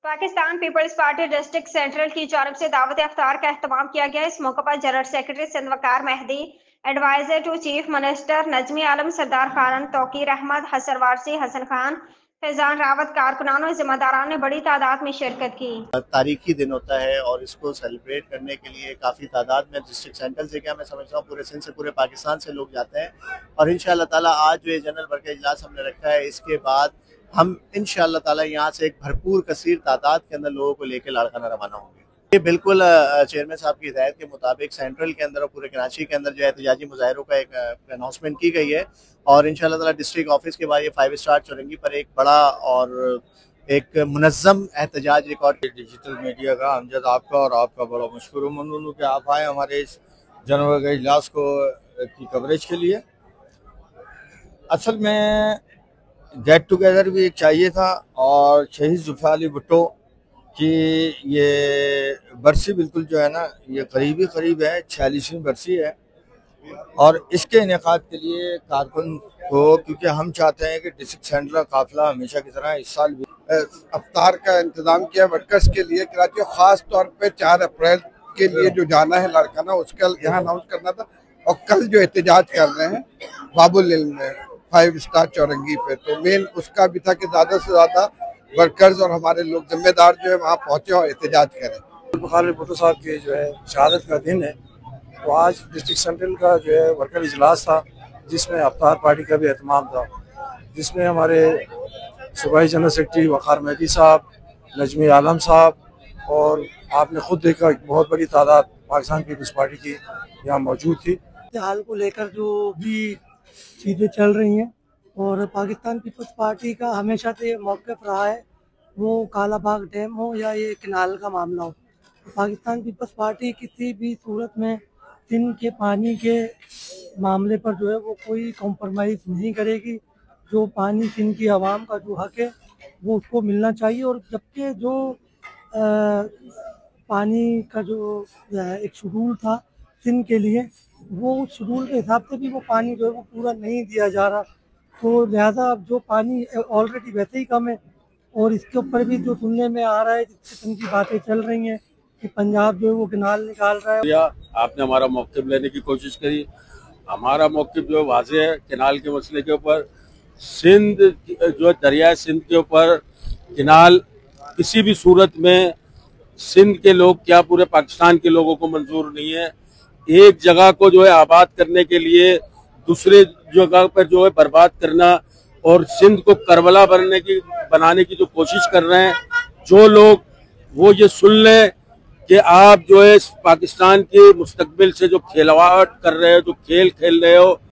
Pakistan Peoples Party district central की जानब से दावत इफ्तार का एहतमाम किया गया। इस मौके पर general secretary Sindh Waqar Mehdi, adviser to chief minister Najmi Alam, Sardar Khan, Tauqeer Ahmad, Hasan Warsi, Hasan Khan, Faizan Rawat, कारकुनान और जिम्मेदारान ने बड़ी तादाद में शिरकत की। तारीखी दिन होता है और इसको सेलिब्रेट करने के लिए काफ़ी तादाद में डिस्ट्रिक्ट सेंट्रल से क्या मैं समझता हूँ पूरे सिंध से पूरे पाकिस्तान से लोग जाते हैं। और इंशाअल्लाह ताला आज जो ये जनरल वर्कर इजलास हमने रखा है, इसके बाद हम इंशाअल्लाह ताला यहाँ से एक भरपूर कसीर तादाद के अंदर लोगों को लेकर लाड़काना रवाना होंगे। ये बिल्कुल चेयरमैन साहब की हिदायत के मुताबिक सेंट्रल के अंदर और पूरे कराची के अंदर जो है एहतजाजी मुजाहरों का एक अनाउंसमेंट की गई है। और इंशाअल्लाह ताला डिस्ट्रिक्ट ऑफिस के बाद ये 5 स्टार चौरंगी पर एक बड़ा और एक मुनज़्ज़म एहतजाज रिकॉर्ड। डिजिटल मीडिया का अमजद आपका और आपका बड़ा मशकूरमंद हूँ कि आप आए हमारे इस जनरल के इजलास को की कवरेज के लिए। असल में गेट टुगेदर भी एक चाहिए था और शहीद जुल्फ़िकार अली भुट्टो की ये बरसी बिल्कुल जो है ना ये करीब है 46वीं बरसी है। और इसके इनेकाद के लिए कारकुन को, क्योंकि हम चाहते हैं कि डिस्ट्रिक्ट सेंटर का काफिला हमेशा की तरह इस साल भी अफ्तार का इंतजाम किया वर्कर्स के लिए कराची, खास तौर पे 4 अप्रैल के लिए जो जाना है लाड़काना, उसका यहाँ अनाउंस करना था। और कल जो एहतजाज कर रहे हैं बाबुल इल्म में 5 स्टार चौरंगी पे, तो मेन उसका भी था कि ज्यादा से ज्यादा वर्कर्स और हमारे लोग जिम्मेदार जो है वहाँ पहुंचे और एहतजाज करें। जुल्फ़िकार अली भुट्टो साहब की जो है शहादत का दिन है, तो आज डिस्ट्रिक्ट सेंट्रल का जो है वर्कर इजलास था, जिसमें अफ्तार पार्टी का भी एहतमाम था, जिसमें हमारे सूबाई जनरल सेक्रेटरी वकार मेहदी साहब, नजमी आलम साहब और आपने खुद देखा बहुत बड़ी तादाद पाकिस्तान पीपल्स पार्टी की यहाँ मौजूद थी। हाल को लेकर जो भी चीज़ें चल रही हैं और पाकिस्तान पीपल्स पार्टी का हमेशा से मौक़िफ़ रहा है, वो कालाबाग डैम हो या ये किनाल का मामला हो, पाकिस्तान पीपल्स पार्टी किसी भी सूरत में सिंध के पानी के मामले पर जो है वो कोई कॉम्प्रोमाइज़ नहीं करेगी। जो पानी सिंध की आवाम का जो हक है वो उसको मिलना चाहिए। और जबकि जो पानी का जो एक शेड्यूल था सिंध के लिए, वो शेड्यूल के हिसाब से भी वो पानी जो है वो पूरा नहीं दिया जा रहा, तो लिहाजा जो पानी ऑलरेडी वैसे ही कम है और इसके ऊपर भी जो सुनने में आ रहा है, जिस किस्म की बातें चल रही हैं कि पंजाब जो है वो किनाल निकाल रहा है। आपने हमारा मौक़िफ़ लेने की कोशिश करी। हमारा मौक़िफ़ जो वाज़ेह है किनाल के मसले के ऊपर। सिंध जो दरिया सिंध के ऊपर किनाल किसी भी सूरत में सिंध के लोग क्या पूरे पाकिस्तान के लोगों को मंजूर नहीं है। एक जगह को जो है आबाद करने के लिए दूसरे जगह पर जो है बर्बाद करना और सिंध को करबला बनाने की जो कोशिश कर रहे हैं जो लोग, वो ये सुन लें कि आप जो है पाकिस्तान के मुस्तकबिल से जो खिलवाड़ कर रहे हो, जो खेल खेल रहे हो,